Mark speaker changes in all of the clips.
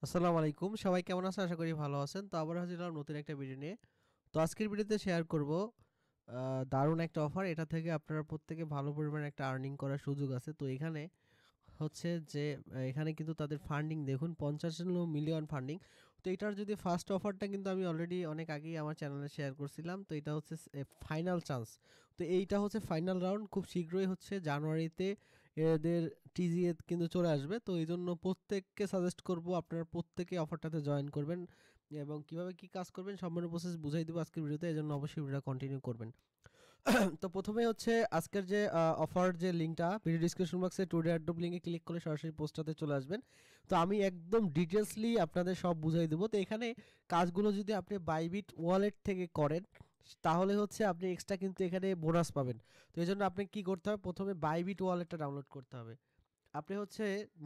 Speaker 1: আসসালামু আলাইকুম। সবাই কেমন আছেন? আশা করি ভালো আছেন। তো আবার হাজির হলাম নতুন একটা ভিডিও নিয়ে। তো আজকের ভিডিওতে শেয়ার করব দারুণ একটা অফার। এটা থেকে আপনারা প্রত্যেকে ভালো পরিমাণে একটা আর্নিং করার সুযোগ আছে। তো এখানে হচ্ছে যে এখানে কিন্তু তাদের ফান্ডিং দেখুন ৫৫ মিলিয়ন ফান্ডিং। তো এটার যদি ফার্স্ট অফারটা কিন্তু আমি অলরেডি অনেক আগেই আমার চ্যানেলে শেয়ার করছিলাম। তো এটা হচ্ছে ফাইনাল চান্স। তো এইটা হচ্ছে ফাইনাল রাউন্ড, খুব শীঘ্রই হচ্ছে জানুয়ারিতে এদের টিজিএ কিন্তু চলে আসবে। তো এইজন্য প্রত্যেককে সাজেস্ট করব আপনারা প্রত্যেকে অফারটাতে জয়েন করবেন এবং কিভাবে কি কাজ করবেন সম্পূর্ণ প্রসেস বুঝাই দেবো আজকের ভিডিওতে। এজন্য অবশ্যই ভিডিওটা কন্টিনিউ করবেন। তো প্রথমে হচ্ছে আজকের যে অফার যে লিঙ্কটা ভিডিও ডিসক্রিপশন বক্সে টুডে অ্যাড্রপ লিঙ্কে ক্লিক করে সরাসরি পোস্টটাতে চলে আসবেন। তো আমি একদম ডিটেলসলি আপনাদের সব বুঝাই দেবো। তো এখানে কাজগুলো যদি আপনি বাইবিট ওয়ালেট থেকে করেন তাহলে হচ্ছে আপনি এক্সট্রা কিন্তু এখানে বোনাস পাবেন। তো এই জন্য আপনি কী করতে হবে, প্রথমে বাইবিট ওয়ালেটটা ডাউনলোড করতে হবে। আপনি হচ্ছে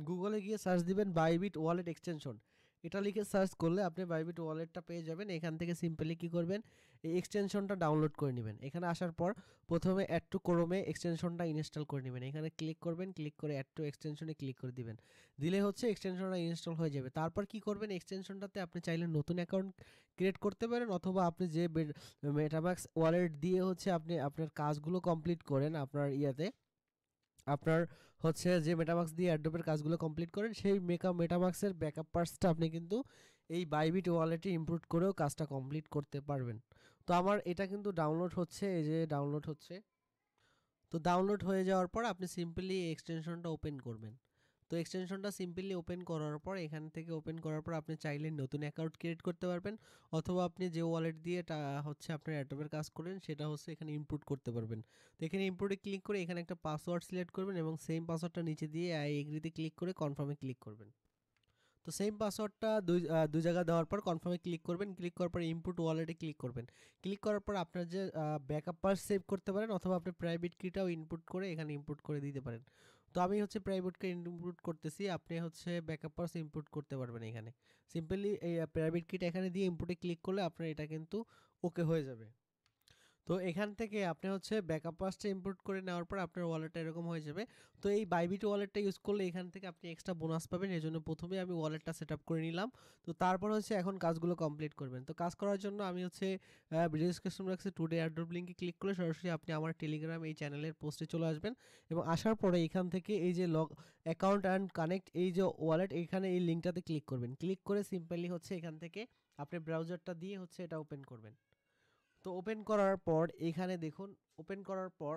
Speaker 1: গুগলে গিয়ে সার্চ দিবেন বাইবিট ওয়ালেট এক্সটেনশন। এটা লিখে সার্চ করলে আপনি বাইবিট ওয়ালেটটা পেয়ে যাবেন। এখান থেকে সিম্পলি কী করবেন, এই এক্সটেনশনটা ডাউনলোড করে নেবেন। এখানে আসার পর প্রথমে অ্যাড টু ক্রোমে এক্সটেনশনটা ইনস্টল করে নেবেন। এখানে ক্লিক করবেন, ক্লিক করে অ্যাড টু এক্সটেনশনে ক্লিক করে দিবেন। দিলে হচ্ছে এক্সটেনশনটা ইনস্টল হয়ে যাবে। তারপর কি করবেন, এক্সটেনশনটাতে আপনি চাইলে নতুন অ্যাকাউন্ট ক্রিয়েট করতে পারেন, অথবা আপনি যে মেটামাক্স ওয়ালেট দিয়ে হচ্ছে আপনি আপনার কাজগুলো কমপ্লিট করেন আপনার ইয়াতে, আপনার হচ্ছে যে মেটামাক্স দিয়ে অ্যাডোবের কাজগুলো কমপ্লিট করেন সেই মেটামাক্সের ব্যাকআপ পার্টসটা আপনি কিন্তু এই বাইবিট ওয়ালেটে ইমপ্রুভ করেও কাজটা কমপ্লিট করতে পারবেন। তো আমার এটা কিন্তু ডাউনলোড হচ্ছে, এই যে ডাউনলোড হচ্ছে। তো ডাউনলোড হয়ে যাওয়ার পর আপনি সিম্পলি এক্সটেনশনটা ওপেন করবেন। তো এক্সটেনশনটা সিম্পলি ওপেন করার পর এখান থেকে ওপেন করার পর আপনি চাইলে নতুন অ্যাকাউন্ট ক্রিয়েট করতে পারবেন, অথবা আপনি যে ওয়ালেট দিয়ে হচ্ছে আপনার অ্যাডোবের কাজ করেন সেটা হচ্ছে এখানে ইনপুট করতে পারবেন। তো এখানে ইনপুটে ক্লিক করে এখানে একটা পাসওয়ার্ড সিলেক্ট করবেন এবং সেম পাসওয়ার্ডটা নিচে দিয়ে আই এগ্রিতে ক্লিক করে কনফার্মে ক্লিক করবেন। তো সেম পাসওয়ার্ডটা দুই জায়গা দেওয়ার পর কনফার্মে ক্লিক করবেন। ক্লিক করার পর ইনপুট ওয়ালেটে ক্লিক করবেন। ক্লিক করার পর আপনার যে ব্যাকআপ পাস সেভ করতে পারেন, অথবা আপনি প্রাইভেট কিটাও ইনপুট করে এখানে ইনপুট করে দিতে পারেন। তো আমি হচ্ছে প্রাইভেট কি ইনপুট করতেছি, আপনি হচ্ছে ব্যাকআপ পাস ইনপুট করতে পারবেন এখানে। সিম্পলি এই প্রাইভেট কিটা এখানে দিয়ে ইনপুটে ক্লিক করলে আপনার এটা কিন্তু ওকে হয়ে যাবে। তো এখান থেকে আপনি হচ্ছে ব্যাকআপ পাসটা ইম্পোর্ট করে নেওয়ার পর আপনার ওয়ালেটটা এরকম হয়ে যাবে। তো এই বাইবিট ওয়ালেটটা ইউজ করলে এখান থেকে আপনি এক্সট্রা বোনাস পাবেন। এজন্য প্রথমে আমি ওয়ালেটটা সেট আপ করে নিলাম। তো তারপর হচ্ছে এখন কাজগুলো কমপ্লিট করবেন। তো কাজ করার জন্য আমি হচ্ছে ভিডিও ডিসক্রিপশন বক্সে টুডে অ্যাড্রপ লিঙ্কে ক্লিক করে সরাসরি আপনি আমার টেলিগ্রাম এই চ্যানেলের পোস্টে চলে আসবেন এবং আসার পরে এখান থেকে এই যে লগ অ্যাকাউন্ট অ্যান্ড কানেক্ট এই যে ওয়ালেট, এখানে এই লিঙ্কটাতে ক্লিক করবেন। ক্লিক করে সিম্পলি হচ্ছে এখান থেকে আপনি ব্রাউজারটা দিয়ে হচ্ছে এটা ওপেন করবেন। তো ওপেন করার পর এখানে দেখুন, ওপেন করার পর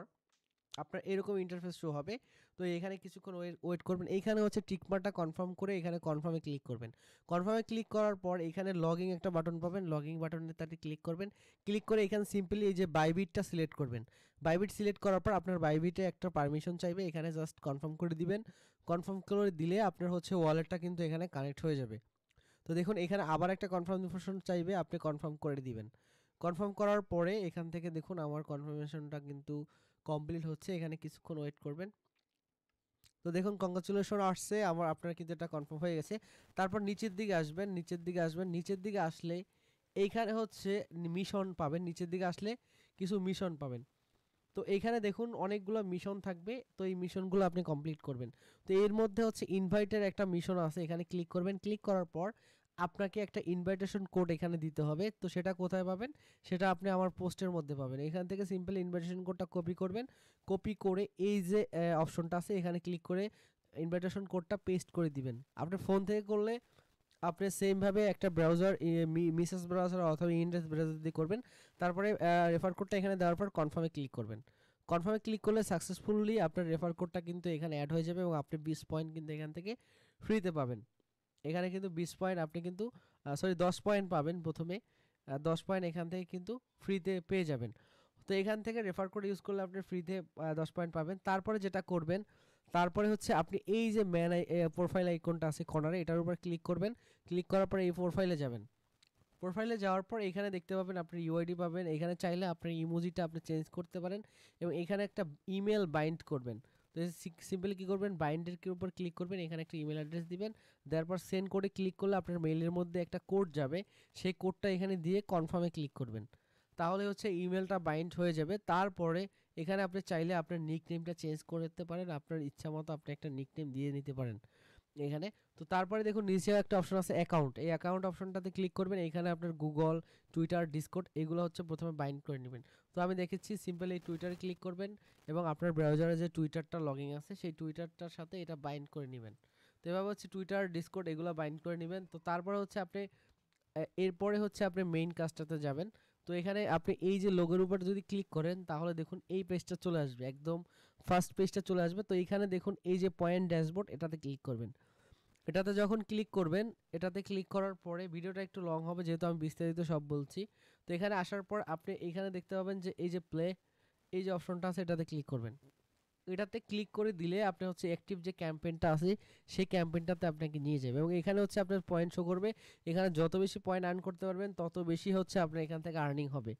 Speaker 1: আপনার এরকম ইন্টারফেস শো হবে। তো এখানে কিছুক্ষণ ওয়েট করবেন। এইখানে হচ্ছে টিকমার্কটা কনফার্ম করে এখানে কনফার্মে ক্লিক করবেন। কনফার্মে ক্লিক করার পর এখানে লগইন একটা বাটন পাবেন, লগইন বাটনে তাতে ক্লিক করবেন। ক্লিক করে এখানে সিম্পলি এই যে বাইবিটটা সিলেক্ট করবেন। বাইবিট সিলেক্ট করার পর আপনার বাইবিটে একটা পারমিশন চাইবে, এখানে জাস্ট কনফার্ম করে দিবেন। কনফার্ম করে দিলে আপনার হচ্ছে ওয়ালেটটা কিন্তু এখানে কানেক্ট হয়ে যাবে। তো দেখুন এখানে আবার একটা কনফার্মেশন চাইবে, আপনি কনফার্ম করে দিবেন। কনফার্ম করার পরে এখান থেকে দেখুন আমার কনফার্মেশনটা কিন্তু কমপ্লিট হচ্ছে, এখানে কিছুক্ষণ ওয়েট করবেন। তো দেখুন কংগ্রাচুলেশন আসছে আমার, আপনার কিন্তু এটা কনফার্ম হয়ে গেছে। তারপর নিচের দিকে আসবেন, নিচের দিকে আসবেন, নিচের দিকে আসলে এইখানে হচ্ছে মিশন পাবেন। নিচের দিকে আসলে কিছু মিশন পাবেন। তো এইখানে দেখুন অনেকগুলো মিশন থাকবে, তো এই মিশনগুলো আপনি কমপ্লিট করবেন। তো এর মধ্যে হচ্ছে ইনভাইটের একটা মিশন আছে, এখানে ক্লিক করবেন। ক্লিক করার পর আপনাকে একটা ইনভাইটেশন কোড এখানে দিতে হবে। তো সেটা কোথায় পাবেন, সেটা আপনি আমার পোস্টের মধ্যে পাবেন। এখান থেকে সিম্পল ইনভাইটেশন কোডটা কপি করবেন। কপি করে এই যে অপশনটা আছে এখানে ক্লিক করে ইনভাইটেশন কোডটা পেস্ট করে দিবেন। আপনি ফোন থেকে করলে আপনি সেমভাবে একটা ব্রাউজার মিসেস ব্রাউজার অথবা ইন্ডেক্স ব্রাউজার দিয়ে করবেন। তারপরে রেফার কোডটা এখানে দেওয়ার পর কনফার্মে ক্লিক করবেন। কনফার্মে ক্লিক করলে সাকসেসফুলি আপনার রেফার কোডটা কিন্তু এখানে অ্যাড হয়ে যাবে এবং আপনি 20 পয়েন্ট কিন্তু এখান থেকে ফ্রিতে পাবেন। এখানে কিন্তু 20 পয়েন্ট আপনি কিন্তু 10 পয়েন্ট পাবেন প্রথমে। 10 পয়েন্ট এখান থেকে কিন্তু ফ্রিতে পেয়ে যাবেন। তো এখান থেকে রেফার কোড ইউজ করলে আপনি ফ্রিতে 10 পয়েন্ট পাবেন। তারপরে যেটা করবেন, তারপরে হচ্ছে আপনি এই যে প্রোফাইল আইকনটা আছে কর্নারে, এটার উপর ক্লিক করবেন। ক্লিক করার পরে এই প্রোফাইলে যাবেন। প্রোফাইলে যাওয়ার পর এখানে দেখতে পাবেন আপনি ইউআইডি পাবেন। এখানে চাইলে আপনার ইমোজিটা আপনি চেঞ্জ করতে পারেন এবং এখানে একটা ইমেল বাইন্ড করবেন। তো সিম্পলি কী করবেন, বাইন্ডের উপর ক্লিক করবেন, এখানে একটা ইমেল অ্যাড্রেস দিবেন। দেওয়ার পর সেন্ড কোডে ক্লিক করলে আপনার মেইলের মধ্যে একটা কোড যাবে, সেই কোডটা এখানে দিয়ে কনফার্মে ক্লিক করবেন। তাহলে হচ্ছে ইমেলটা বাইন্ড হয়ে যাবে। তারপরে এখানে আপনি চাইলে আপনার নিক নেমটা চেঞ্জ করতে পারেন, আপনার ইচ্ছা মতো আপনি একটা নিক নেম দিয়ে নিতে পারেন। এখানে। তো তারপরে দেখুন নিচেও একটা অপশন আছে অ্যাকাউন্ট, এই অ্যাকাউন্ট অপশনটাতে ক্লিক করবেন। এখানে আপনার গুগল, টুইটার, ডিসকর্ড এগুলো হচ্ছে প্রথমে বাইন্ড করে নেবেন। তো আমি দেখেছি সিম্পল এই টুইটারে ক্লিক করবেন এবং আপনার ব্রাউজারে যে টুইটারটা লগইন আছে সেই টুইটারটার সাথে এটা বাইন্ড করে নেবেন। তো এভাবে হচ্ছে টুইটার, ডিসকর্ড এগুলো বাইন্ড করে নেবেন। তো তারপরে হচ্ছে আপনি এরপরে হচ্ছে আপনি মেইন কাজটাতে যাবেন। তো এখানে আপনি এই যে লোগোর উপর যদি ক্লিক করেন তাহলে দেখুন এই পেজটা চলে আসবে, একদম ফার্স্ট পেজটা চলে আসবে। তো এইখানে দেখুন এই যে পয়েন্ট ড্যাশবোর্ড এটাতে ক্লিক করবেন। এটাতে যখন ক্লিক করবেন, এটাতে ক্লিক করার পরে ভিডিওটা একটু লং হবে যেহেতু আমি বিস্তারিত সব বলছি। তো এখানে আসার পর আপনি এখানে দেখতে পাবেন যে এই যে প্লে, এই যে অপশনটা আছে এটাতে ক্লিক করবেন। এটাতে ক্লিক করে দিলে আপনি হচ্ছে অ্যাক্টিভ যে ক্যাম্পেইনটা আছে সেই ক্যাম্পেইনটাতে আপনাকে নিয়ে যাবে এবং এখানে হচ্ছে আপনার পয়েন্ট শো করবে। এখানে যত বেশি পয়েন্ট আর্ন করতে পারবেন তত বেশি হচ্ছে আপনার এখান থেকে আর্নিং হবে।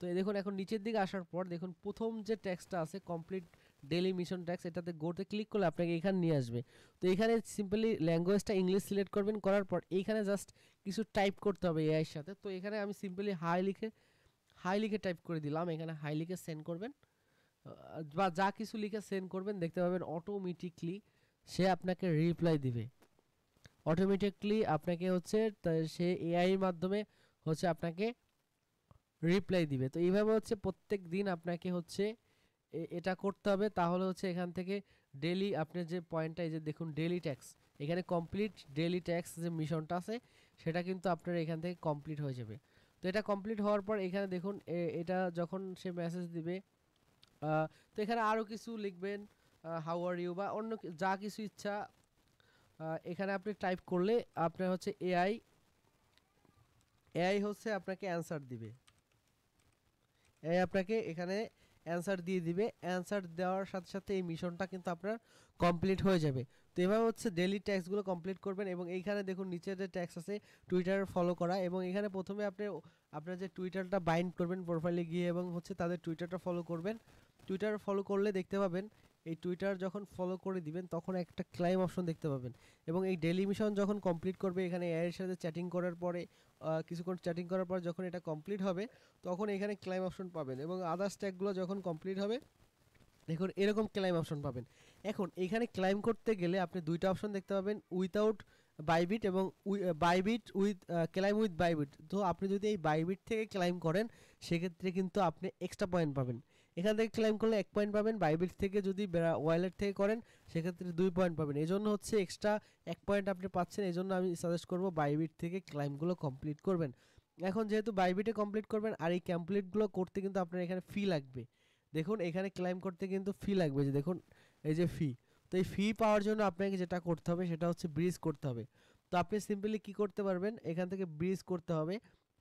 Speaker 1: তো এই দেখুন এখন নিচের দিকে আসার পর দেখুন প্রথম যে ট্যাক্সটা আছে কমপ্লিট ডেইলি মিশন ট্যাক্স, এটাতে গোতে ক্লিক করলে আপনাকে এখানে নিয়ে আসবে। তো এখানে সিম্পলি ল্যাঙ্গুয়েজটা ইংলিশ সিলেক্ট করবেন, করার পর এইখানে জাস্ট কিছু টাইপ করতে হবে এআইয়ের সাথে। তো এখানে আমি সিম্পলি হাই লিখে টাইপ করে দিলাম, এখানে হাই লিখে সেন্ড করবেন বা যা কিছু লিখে সেন্ড করবেন দেখতে পাবেন অটোমেটিকলি সে আপনাকে রিপ্লাই দিবে। অটোমেটিকলি আপনাকে হচ্ছে সে এআই এর মাধ্যমে হচ্ছে আপনাকে রিপ্লাই দিবে। তো এইভাবে হচ্ছে প্রত্যেক দিন আপনাকে হচ্ছে এটা করতে হবে, তাহলে হচ্ছে এখান থেকে ডেলি আপনার যে পয়েন্টটা এই যে দেখুন ডেলি ট্যাক্স, এখানে কমপ্লিট ডেলি ট্যাক্স যে মিশনটা আছে সেটা কিন্তু আপনার এখান থেকে কমপ্লিট হয়ে যাবে। তো এটা কমপ্লিট হওয়ার পর এখানে দেখুন এটা যখন সে মেসেজ দিবে, তো এখানে আরও কিছু লিখবেন, হাউ আর ইউ বা অন্য যা কিছু ইচ্ছা এখানে আপনি টাইপ করলে আপনার হচ্ছে এআই এআই হচ্ছে আপনাকে অ্যান্সার দিবে। এআই আপনাকে এখানে অ্যান্সার দিয়ে দিবে। অ্যান্সার দেওয়ার সাথে সাথে এই মিশনটা কিন্তু আপনার কমপ্লিট হয়ে যাবে। তো এভাবে হচ্ছে ডেলি ট্যাক্সগুলো কমপ্লিট করবেন এবং এইখানে দেখুন নিচে যে ট্যাক্স আছে টুইটার ফলো করা, এবং এখানে প্রথমে আপনি আপনার যে টুইটারটা বাইন্ড করবেন প্রোফাইলে গিয়ে এবং হচ্ছে তাদের টুইটারটা ফলো করবেন। টুইটার ফলো করলে দেখতে পাবেন এই টুইটার যখন ফলো করে দিবেন তখন একটা ক্লাইম অপশন দেখতে পাবেন এবং এই ডেলি মিশন যখন কমপ্লিট করবে এখানে এআই এর সাথে চ্যাটিং করার পরে কিছুক্ষণ চ্যাটিং করার পর যখন এটা কমপ্লিট হবে তখন এখানে ক্লাইম অপশন পাবেন এবং আদার্স ট্যাগগুলো যখন কমপ্লিট হবে দেখুন এরকম ক্লাইম অপশন পাবেন। এখন এখানে ক্লাইম করতে গেলে আপনি দুইটা অপশন দেখতে পাবেন, উইথাউট বাইবিট এবং Bybit with claim with Bybit. তো আপনি যদি এই বাইবিট থেকে ক্লাইম করেন সেক্ষেত্রে কিন্তু আপনি এক্সট্রা পয়েন্ট পাবেন। এখান থেকে ক্লাইম করলে 1 পয়েন্ট পাবেন, বাইবিট থেকে যদি ওয়ালেট থেকে করেন সেক্ষেত্রে 2 পয়েন্ট পাবেন। এই জন্য হচ্ছে এক্সট্রা 1 পয়েন্ট আপনি পাচ্ছেন, এই জন্য আমি সাজেস্ট করবো বাইবিট থেকে ক্লাইমগুলো কমপ্লিট করবেন। এখন যেহেতু বাইবিটে কমপ্লিট করবেন আর এই কমপ্লিটগুলো করতে কিন্তু আপনার এখানে ফি লাগবে। দেখুন এখানে ক্লাইম করতে কিন্তু ফি লাগবে, যে দেখুন এই যে ফি। তো এই ফি পাওয়ার জন্য আপনাকে যেটা করতে হবে সেটা হচ্ছে ব্রিজ করতে হবে। তো আপনি সিম্পলি কি করতে পারবেন, এখান থেকে ব্রিজ করতে হবে।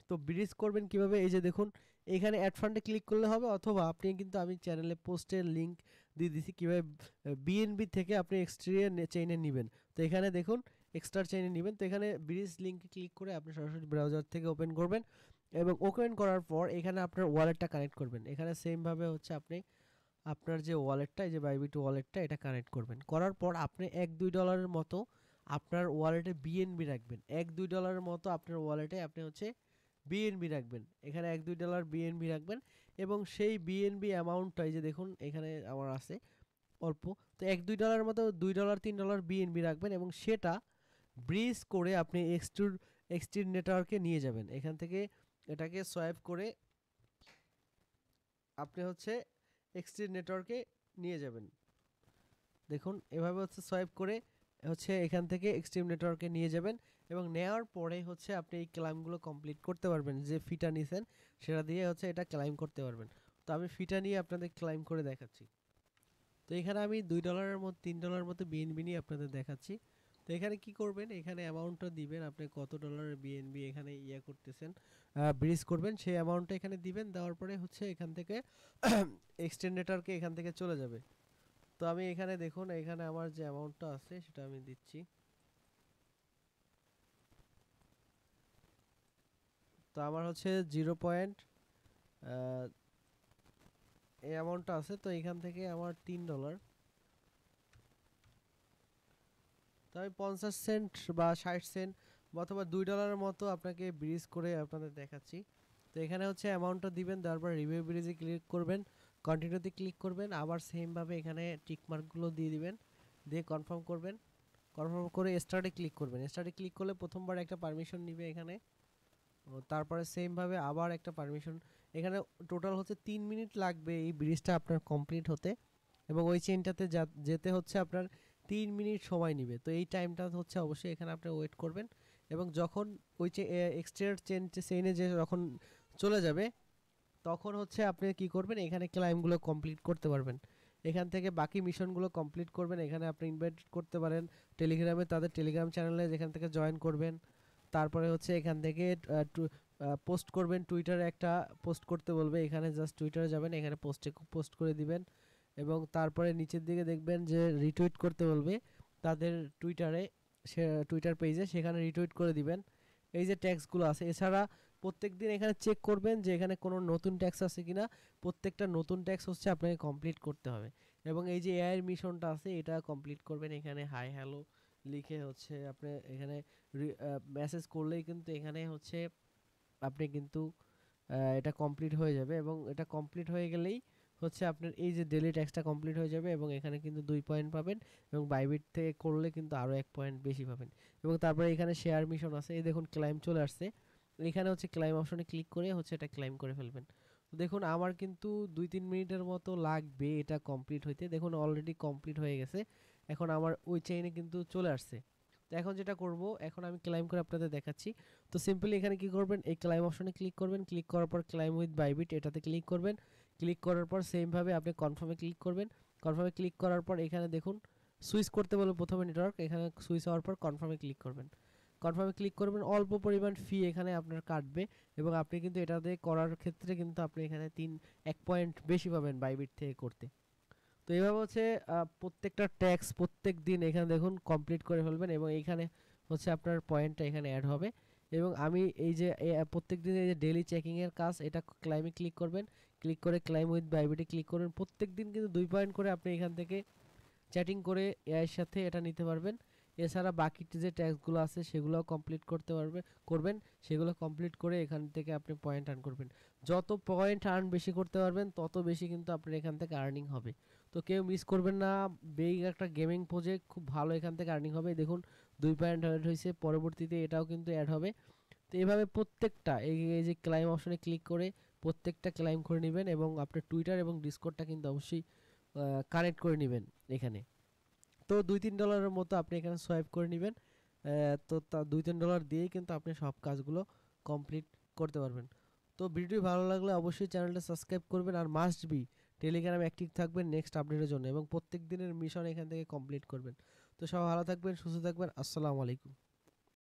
Speaker 1: তো ব্রিজ করবেন কিভাবে, এই যে দেখুন এখানে অ্যাড ফান্ডে ক্লিক করলে হবে, অথবা আপনি কিন্তু আমি চ্যানেলে পোস্টের লিঙ্ক দিয়ে দিছি কীভাবে বিএনবি থেকে আপনি এক্সট্রিয়া চেইনে নেবেন। তো এখানে দেখুন এক্সট্রা চেইনে নেবেন। তো এখানে ব্রিজ লিঙ্কে ক্লিক করে আপনি সরাসরি ব্রাউজার থেকে ওপেন করবেন এবং ওপেন করার পর এখানে আপনার ওয়ালেটটা কানেক্ট করবেন। এখানে সেমভাবে হচ্ছে আপনি আপনার যে ওয়ালেটটা, এই যে বাইবিট ওয়ালেটটা এটা কানেক্ট করবেন। করার পর আপনি $1-2 মতো আপনার ওয়ালেটে বিএনবি রাখবেন। $1-2 মতো আপনার ওয়ালেটে আপনি হচ্ছে বিএনবি রাখবেন। এখানে $1-2 বিএনবি রাখবেন এবং সেই বিএনবি অ্যামাউন্টটা এই যে দেখুন এখানে আমার আছে অল্প। তো $1-2 মতো $2-3 বিএনবি রাখবেন এবং সেটা ব্রিজ করে আপনি এক্সট্রিম নেটওয়ার্কে নিয়ে যাবেন। এখান থেকে এটাকে সোয়াইপ করে আপনি হচ্ছে এক্সট্রিম নেটওয়ার্কে নিয়ে যাবেন। দেখুন এভাবে হচ্ছে সোয়াইপ করে হচ্ছে এখান থেকে এক্সট্রিম নেটওয়ার্কে নিয়ে যাবেন এবং নেওয়ার পরে হচ্ছে আপনি এই ক্লাইমগুলো কমপ্লিট করতে পারবেন। যে ফিটা নিছেন সেটা দিয়ে হচ্ছে এটা ক্লাইম করতে পারবেন। তো আমি ফিটা নিয়ে আপনাদের ক্লাইম করে দেখাচ্ছি। তো এখানে আমি $2 মতো $3 মতো বিএনবি নিয়ে আপনাদের দেখাচ্ছি। তো এখানে কি করবেন, এখানে অ্যামাউন্টটা দিবেন, আপনি কত ডলারের বিএনবি এখানে ইয়া করতেছেন ব্রিজ করবেন সেই অ্যামাউন্টটা এখানে দিবেন। দেওয়ার পরে হচ্ছে এখান থেকে এক্সটেন্ড নেটওয়ার্কে এখান থেকে চলে যাবে। তো আমি এখানে দেখুন এখানে আমার যে অ্যামাউন্টটা আছে সেটা আমি দিচ্ছি। তো আমার হচ্ছে 0. এই অ্যামাউন্টটা আছে, তো এখান থেকে আমার $3, তো আমি 50 সেন্ট বা 60 সেন্ট অথবা $2 মতো আপনাকে ব্রিজ করে আপনাদের দেখাচ্ছি। তো এখানে হচ্ছে অ্যামাউন্টটা দিবেন, তারপর রিভিউ ব্রিজে ক্লিক করবেন, কন্টিনিউতে ক্লিক করবেন, আবার সেমভাবে এখানে টিক মার্কগুলো দিয়ে দিবেন, দিয়ে কনফার্ম করবেন। কনফার্ম করে স্টার্টে ক্লিক করবেন। স্টার্টে ক্লিক করলে প্রথমবার একটা পারমিশন নিবে এখানে, তারপরে সেম ভাবে আবার একটা পারমিশন। এখানে টোটাল হচ্ছে 3 মিনিট লাগবে এই ব্রিজটা আপনার কমপ্লিট হতে, এবং ওই চেইনটাতে যেতে হচ্ছে আপনার 3 মিনিট সময় নেবে। তো এই টাইমটা হচ্ছে অবশ্যই এখানে আপনি ওয়েট করবেন, এবং যখন ওই এক্সটেন্ড চেইনে যে যখন চলে যাবে তখন হচ্ছে আপনি কি করবেন, এখানে ক্লাইমগুলো কমপ্লিট করতে পারবেন। এখান থেকে বাকি মিশনগুলো কমপ্লিট করবেন। এখানে আপনি ইনভাইট করতে পারেন টেলিগ্রামে, তাদের টেলিগ্রাম চ্যানেলে যেখান থেকে জয়েন করবেন। তারপরে হচ্ছে এখান থেকে পোস্ট করবেন, টুইটারে একটা পোস্ট করতে বলবে, এখানে জাস্ট টুইটারে যাবেন, এখানে পোস্ট করে দিবেন। এবং তারপরে নিচের দিকে দেখবেন যে রিটুইট করতে বলবে তাদের টুইটারে, সে টুইটার পেজে, সেখানে রিটুইট করে দিবেন। এই যে ট্যাক্সগুলো আছে, এছাড়া প্রত্যেকদিন এখানে চেক করবেন যে এখানে কোনো নতুন ট্যাক্স আছে কিনা। প্রত্যেকটা নতুন ট্যাক্স হচ্ছে আপনাকে কমপ্লিট করতে হবে। এবং এই যে এআই মিশনটা আছে এটা কমপ্লিট করবেন। এখানে হাই হ্যালো লিখে হচ্ছে আপনি এখানে মেসেজ করলেই কিন্তু এখানে হচ্ছে আপনি কিন্তু এটা কমপ্লিট হয়ে যাবে। এবং এটা কমপ্লিট হয়ে গেলেই হচ্ছে আপনার এই যে ডেলি ট্যাক্সটা কমপ্লিট হয়ে যাবে, এবং এখানে কিন্তু 2 পয়েন্ট পাবেন, এবং বাইবিট থেকে করলে কিন্তু আরও 1 পয়েন্ট বেশি পাবেন। এবং তারপরে এখানে শেয়ার মিশন আছে, এই দেখুন ক্লাইম চলে আসছে। এখানে হচ্ছে ক্লাইম অপশনে ক্লিক করে হচ্ছে এটা ক্লাইম করে ফেলবেন। তো দেখুন আমার কিন্তু 2-3 মিনিটের মতো লাগবে এটা কমপ্লিট হইতে। দেখুন অলরেডি কমপ্লিট হয়ে গেছে, এখন আমার ওই চেইনে কিন্তু চলে আসছে। তো এখন যেটা করব, এখন আমি ক্লাইম করে আপনাদের দেখাচ্ছি। তো সিম্পলি এখানে কি করবেন, এই ক্লাইম অপশনে ক্লিক করবেন, ক্লিক করার পর ক্লাইম উইথ বাইবিট এটাতে ক্লিক করবেন। ক্লিক করার পর সেম ভাবে আপনি কনফার্মে ক্লিক করবেন। কনফার্মে ক্লিক করার পর এখানে দেখুন সুইচ করতে বলবে প্রথমে নেটওয়ার্ক, এখানে সুইচ হওয়ার পর কনফার্মে ক্লিক করবেন। কনফার্মে ক্লিক করবেন, অল্প পরিমাণ ফি এখানে আপনার কাটবে, এবং আপনি কিন্তু এটাতে করার ক্ষেত্রে কিন্তু আপনি এখানে 1 পয়েন্ট বেশি পাবেন বাইবিট থেকে করতে। তো এইভাবে হচ্ছে প্রত্যেকটা ট্যাক্স প্রত্যেক দিন এখানে দেখুন কমপ্লিট করে ফেলবেন, এবং এইখানে হচ্ছে আপনার পয়েন্টটা এখানে অ্যাড হবে। এবং আমি এই যে প্রত্যেক দিন এই যে ডেইলি চেকিংয়ের কাজ, এটা ক্লাইমে ক্লিক করবেন, ক্লিক করে ক্লাইম উইথ বাইবিটে ক্লিক করবেন। প্রত্যেক দিন কিন্তু 2 পয়েন্ট করে আপনি এখান থেকে চ্যাটিং করে এআইয়ের সাথে এটা নিতে পারবেন। এছাড়া বাকি যে ট্যাক্সগুলো আছে সেগুলোও কমপ্লিট করবেন। সেগুলো কমপ্লিট করে এখান থেকে আপনি পয়েন্ট আর্ন করবেন। যত পয়েন্ট আর্ন বেশি করতে পারবেন তত বেশি কিন্তু আপনার এখান থেকে আর্নিং হবে। তো কেউ মিস করবেন না, বেগ একটা গেমিং প্রজেক্ট, খুব ভালো এখান থেকে আর্নিং হবে। দেখুন 2 পয়েন্ট অ্যাড হয়েছে, পরবর্তীতে এটাও কিন্তু অ্যাড হবে। তো এইভাবে প্রত্যেকটা এই যে ক্লাইম অপশনে ক্লিক করে প্রত্যেকটা ক্লাইম করে নেবেন, এবং আপনার টুইটার এবং ডিসকর্ডটা কিন্তু অবশ্যই কানেক্ট করে নেবেন এখানে। তো $2-3 মতো আপনি এখানে সোয়াইপ করে নেবেন। তো তা $2-3 দিয়েই কিন্তু আপনি সব কাজগুলো কমপ্লিট করতে পারবেন। তো ভিডিওটি ভালো লাগলে অবশ্যই চ্যানেলটা সাবস্ক্রাইব করবেন, আর মাস্ট বি টেলিগ্রামে অ্যাক্টিভ থাকবেন নেক্সট আপডেটের জন্য, এবং প্রত্যেক দিনের মিশন এখান থেকে কমপ্লিট করবেন। তো সবাই ভালো থাকবেন, সুস্থ থাকবেন। আসসালামু আলাইকুম।